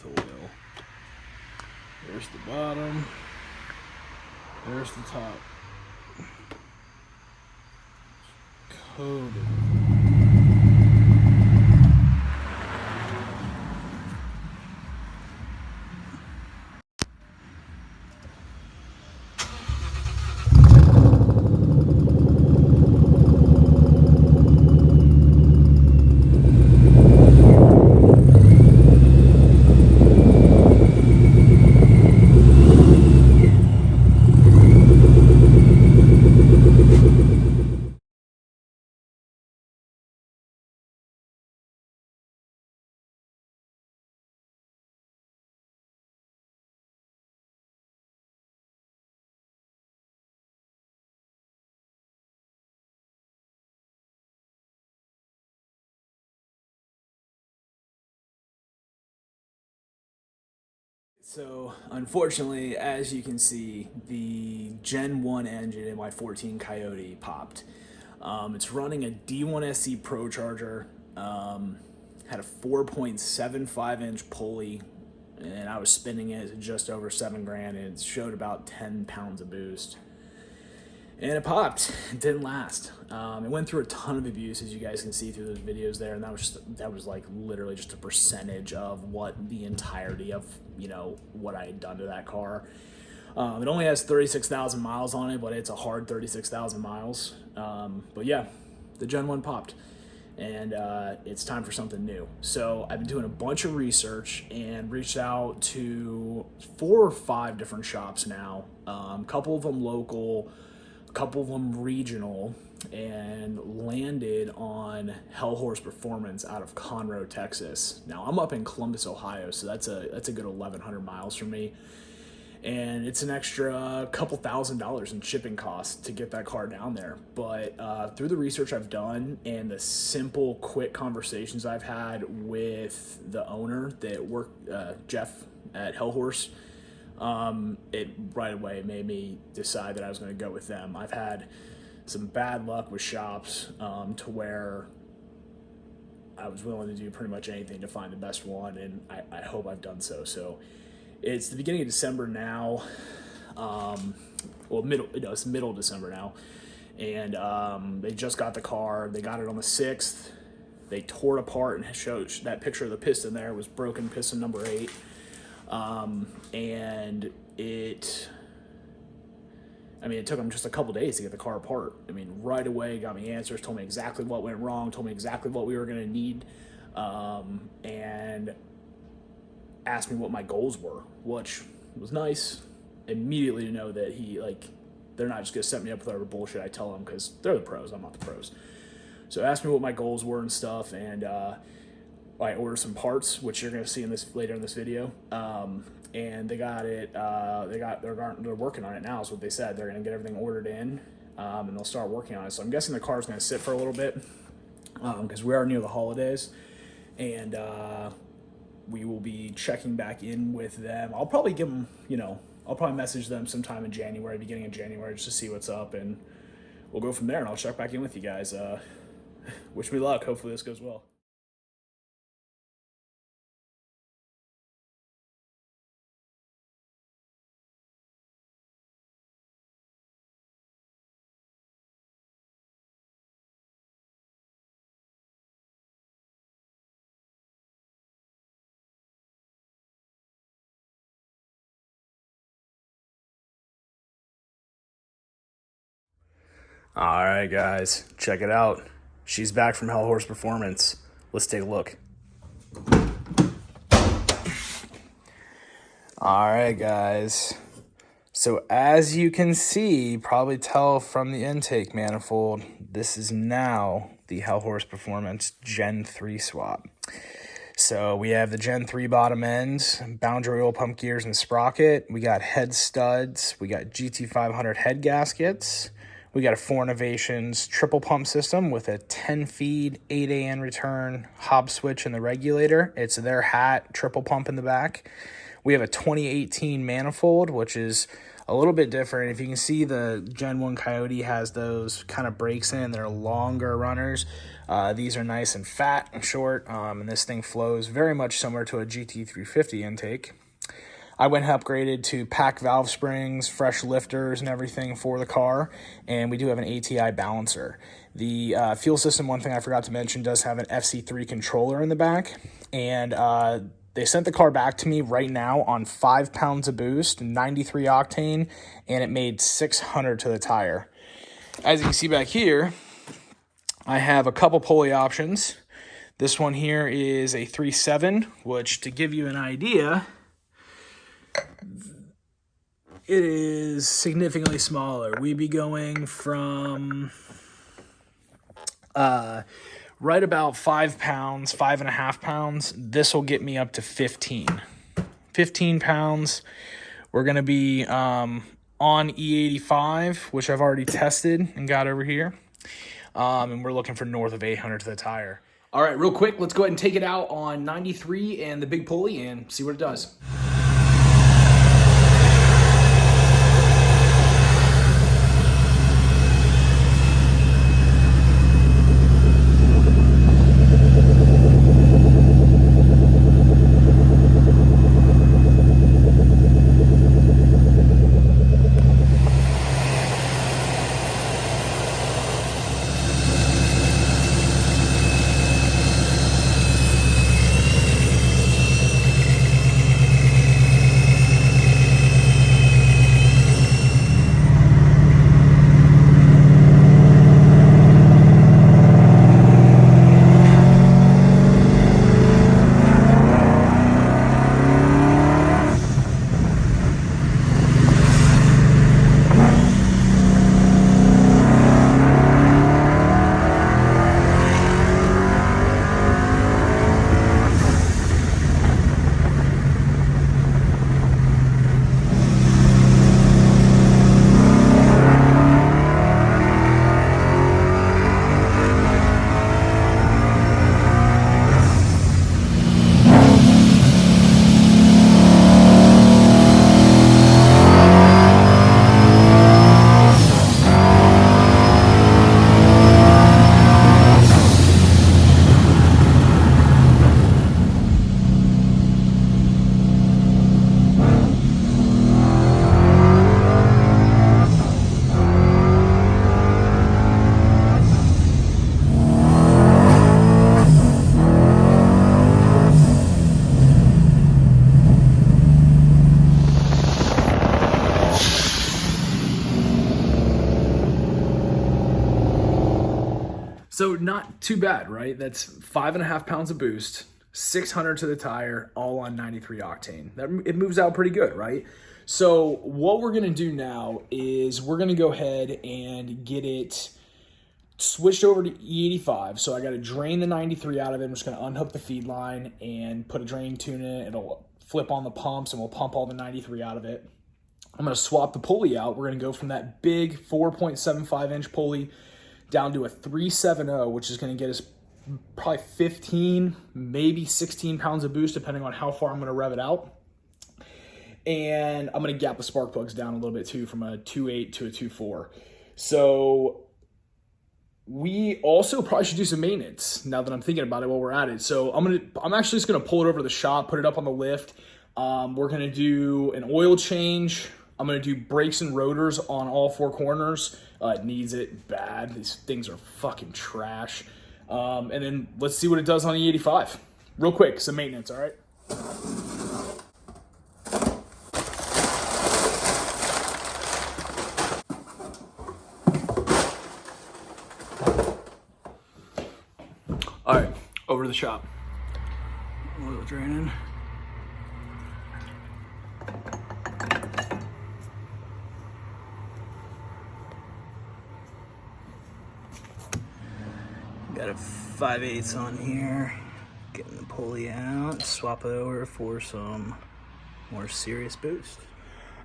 oil. There's the bottom. There's the top. Coated. So, unfortunately, as you can see, the Gen 1 engine in my 14 Coyote popped. It's running a D1 SC Pro Charger, had a 4.75 inch pulley, and I was spinning it at just over 7 grand, and it showed about 10 pounds of boost. And it popped. It didn't last. It went through a ton of abuse, as you guys can see through those videos there, and that was like literally just a percentage of what the entirety of what I had done to that car. It only has 36,000 miles on it, but it's a hard 36,000 miles. But yeah, the Gen 1 popped, and it's time for something new. So I've been doing a bunch of research and reached out to 4 or 5 different shops now. A couple of them local, a couple of them regional, and landed on Hellhorse Performance out of Conroe, Texas. Now I'm up in Columbus, Ohio, so that's a good 1,100 miles from me, and it's an extra couple $1,000s in shipping costs to get that car down there. But through the research I've done and the simple, quick conversations I've had with the owner that worked, Jeff at Hellhorse, it right away made me decide that I was going to go with them. I've had some bad luck with shops to where I was willing to do pretty much anything to find the best one, and I hope I've done so. So it's the beginning of December now. It's middle of December now, and they just got the car. They got it on the 6th. They tore it apart and showed that picture of the piston there was broken piston number 8. And it took them just a couple days to get the car apart. Right away, got me answers, told me exactly what went wrong, told me exactly what we were going to need, and asked me what my goals were, which was nice. Immediately to know that they're not just going to set me up with whatever bullshit I tell them, because they're the pros, I'm not the pros. So asked me what my goals were and stuff, and I ordered some parts, which you're going to see later in this video. And they got it. They're working on it now. Is what they said. They're going to get everything ordered in, and they'll start working on it. So I'm guessing the car's going to sit for a little bit, because we are near the holidays, and we will be checking back in with them. I'll probably give them, I'll probably message them sometime in January, beginning of January, just to see what's up, and we'll go from there. And I'll check back in with you guys. Wish me luck. Hopefully this goes well. All right, guys, check it out. She's back from Hellhorse Performance. Let's take a look. All right, guys. So as you can see, probably tell from the intake manifold, this is now the Hellhorse Performance Gen 3 swap. So we have the Gen 3 bottom ends, boundary oil pump gears and sprocket. We got head studs. We got GT500 head gaskets. We got a 4 Innovations triple pump system with a 10 feed, 8 AN return, hob switch, and the regulator. It's their hat triple pump in the back. We have a 2018 manifold, which is a little bit different. If you can see, the Gen 1 Coyote has those kind of brakes in. They're longer runners. These are nice and fat and short, and this thing flows very much similar to a GT350 intake. I went and upgraded to pack valve springs, fresh lifters, and everything for the car, and we do have an ATI balancer. The fuel system, one thing I forgot to mention, does have an FC3 controller in the back, and they sent the car back to me right now on 5 pounds of boost, 93 octane, and it made 600 to the tire. As you can see back here, I have a couple pulley options. This one here is a 3.7, which, to give you an idea, it is significantly smaller. We'd be going from right about 5 pounds, 5.5 pounds. This will get me up to 15 pounds. We're going to be on E85, which I've already tested and got over here. And we're looking for north of 800 to the tire. All right, real quick, let's go ahead and take it out on 93 and the big pulley and see what it does. So not too bad, right? That's 5.5 pounds of boost, 600 to the tire, all on 93 octane. It moves out pretty good, right? So what we're gonna do now is we're gonna go ahead and get it switched over to E85. So I gotta drain the 93 out of it. I'm just gonna unhook the feed line and put a drain tune in it. It'll flip on the pumps and we'll pump all the 93 out of it. I'm gonna swap the pulley out. We're gonna go from that big 4.75 inch pulley down to a 370, which is going to get us probably 15, maybe 16 pounds of boost, depending on how far I'm going to rev it out. And I'm going to gap the spark plugs down a little bit too, from a 2.8 to a 2.4. So we also probably should do some maintenance now that I'm thinking about it while we're at it. So I'm actually just going to pull it over to the shop, put it up on the lift. We're going to do an oil change. I'm going to do brakes and rotors on all 4 corners. It needs it bad. These things are fucking trash. And then let's see what it does on the 85. Real quick, some maintenance, all right? All right, over to the shop. Oil draining. Got a 5/8 on here. Getting the pulley out, swap it over for some more serious boost.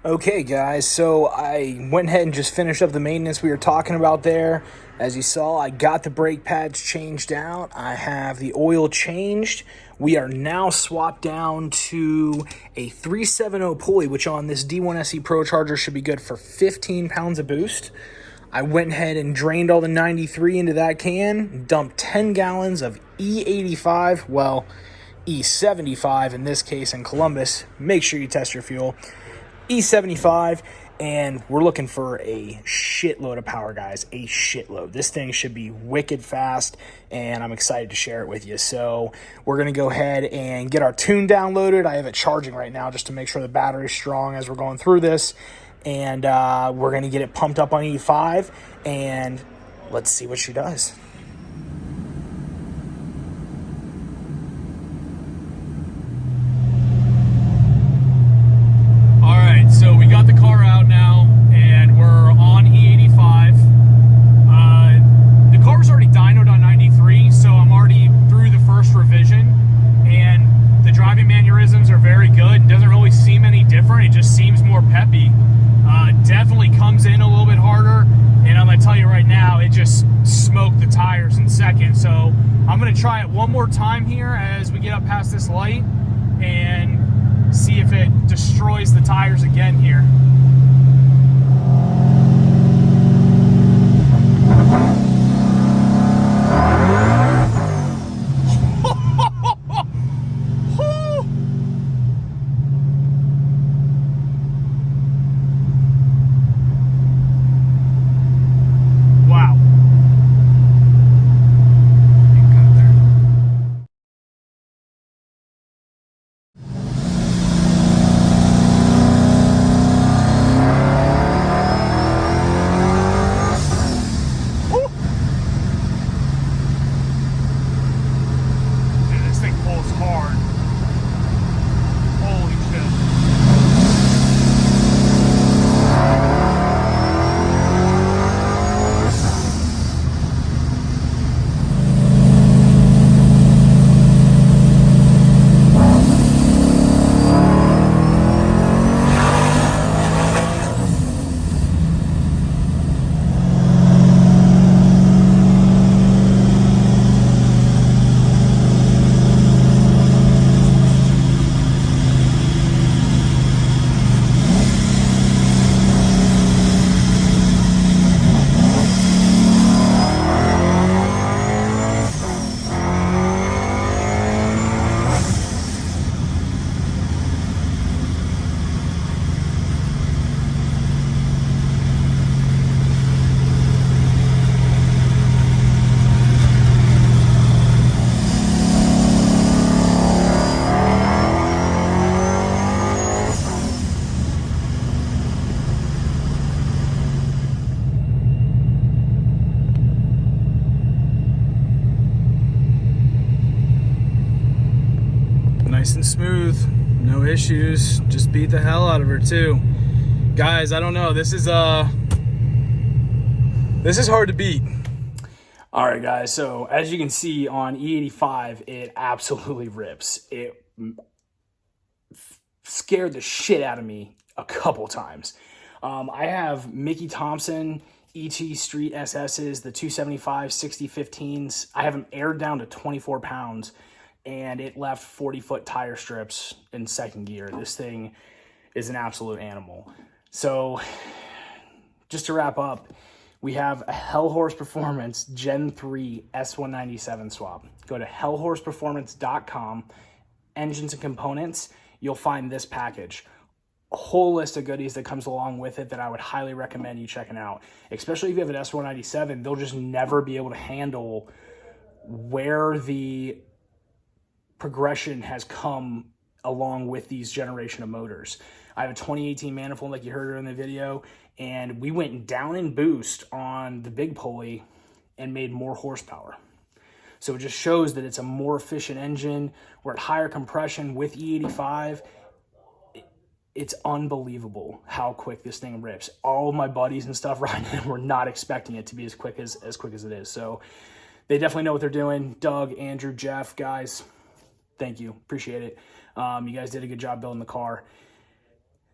Okay, guys, so I went ahead and just finished up the maintenance we were talking about there. As you saw, I got the brake pads changed out. I have the oil changed. We are now swapped down to a 370 pulley, which on this D1 SE Pro Charger should be good for 15 pounds of boost. I went ahead and drained all the 93 into that can, dumped 10 gallons of E85, well, E75 in this case in Columbus. Make sure you test your fuel. E75, and we're looking for a shitload of power, guys. A shitload. This thing should be wicked fast, and I'm excited to share it with you. So we're going to go ahead and get our tune downloaded. I have it charging right now just to make sure the battery's strong as we're going through this. And we're going to get it pumped up on E5, and let's see what she does. All right, so we got the car out now, and we're on E85. The car was already dynoed on 93, so I'm already through the first revision, and the driving mannerisms are very good. It doesn't really seem any different. It just seems more peppy. Definitely comes in a little bit harder, and I'm gonna tell you right now, it just smoked the tires in second. So I'm gonna try it one more time here as we get up past this light and see if it destroys the tires again here. Wow. Dude, this thing pulls hard. Holy shit. Nice and smooth, no issues. Just beat the hell out of her too. Guys, I don't know, this is hard to beat. All right, guys, so as you can see on E85, it absolutely rips. It scared the shit out of me a couple times. I have Mickey Thompson ET Street SS's, the 275 6015s. I have them aired down to 24 pounds, and it left 40-foot tire strips in second gear. This thing is an absolute animal. So just to wrap up, we have a Hellhorse Performance Gen 3 S197 swap. Go to hellhorseperformance.com, engines and components, you'll find this package. A whole list of goodies that comes along with it that I would highly recommend you checking out. Especially if you have an S197, they'll just never be able to handle where the progression has come along with these generation of motors. I have a 2018 manifold like you heard in the video, and we went down in boost on the big pulley and made more horsepower. So it just shows that it's a more efficient engine. We're at higher compression with E85. It's unbelievable how quick this thing rips. All of my buddies and stuff right now were not expecting it to be as quick as it is. So they definitely know what they're doing. Doug, Andrew, Jeff, guys, thank you. Appreciate it. You guys did a good job building the car.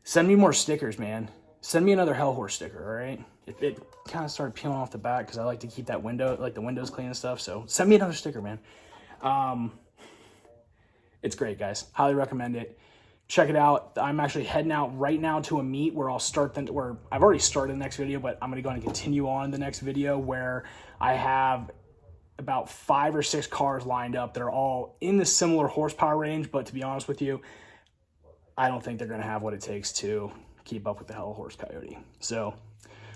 Send me more stickers, man. Send me another Hellhorse sticker, all right? It kind of started peeling off the back because I like to keep that window, like the windows clean and stuff. So send me another sticker, man. It's great, guys. Highly recommend it. Check it out. I'm actually heading out right now to a meet where I'll start where I've already started the next video, but I'm going to go and continue on the next video where I have about 5 or 6 cars lined up that are all in the similar horsepower range. But to be honest with you, I don't think they're going to have what it takes to keep up with the Hellhorse Coyote. So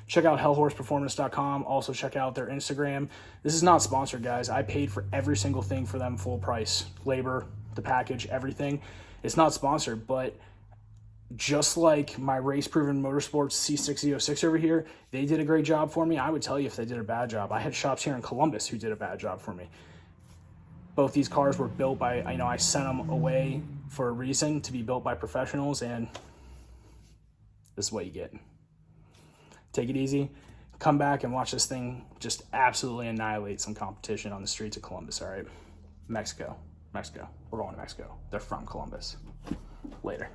check out hellhorseperformance.com. Also check out their Instagram. This is not sponsored, guys. I paid for every single thing for them full price. Labor, the package, everything. It's not sponsored, but just like my Race Proven Motorsports C6006 over here, they did a great job for me. I would tell you if they did a bad job. I had shops here in Columbus who did a bad job for me. Both these cars were built by, I sent them away for a reason, to be built by professionals, and this is what you get. Take it easy. Come back and watch this thing just absolutely annihilate some competition on the streets of Columbus, all right? Mexico. We're going to Mexico. They're from Columbus. Later.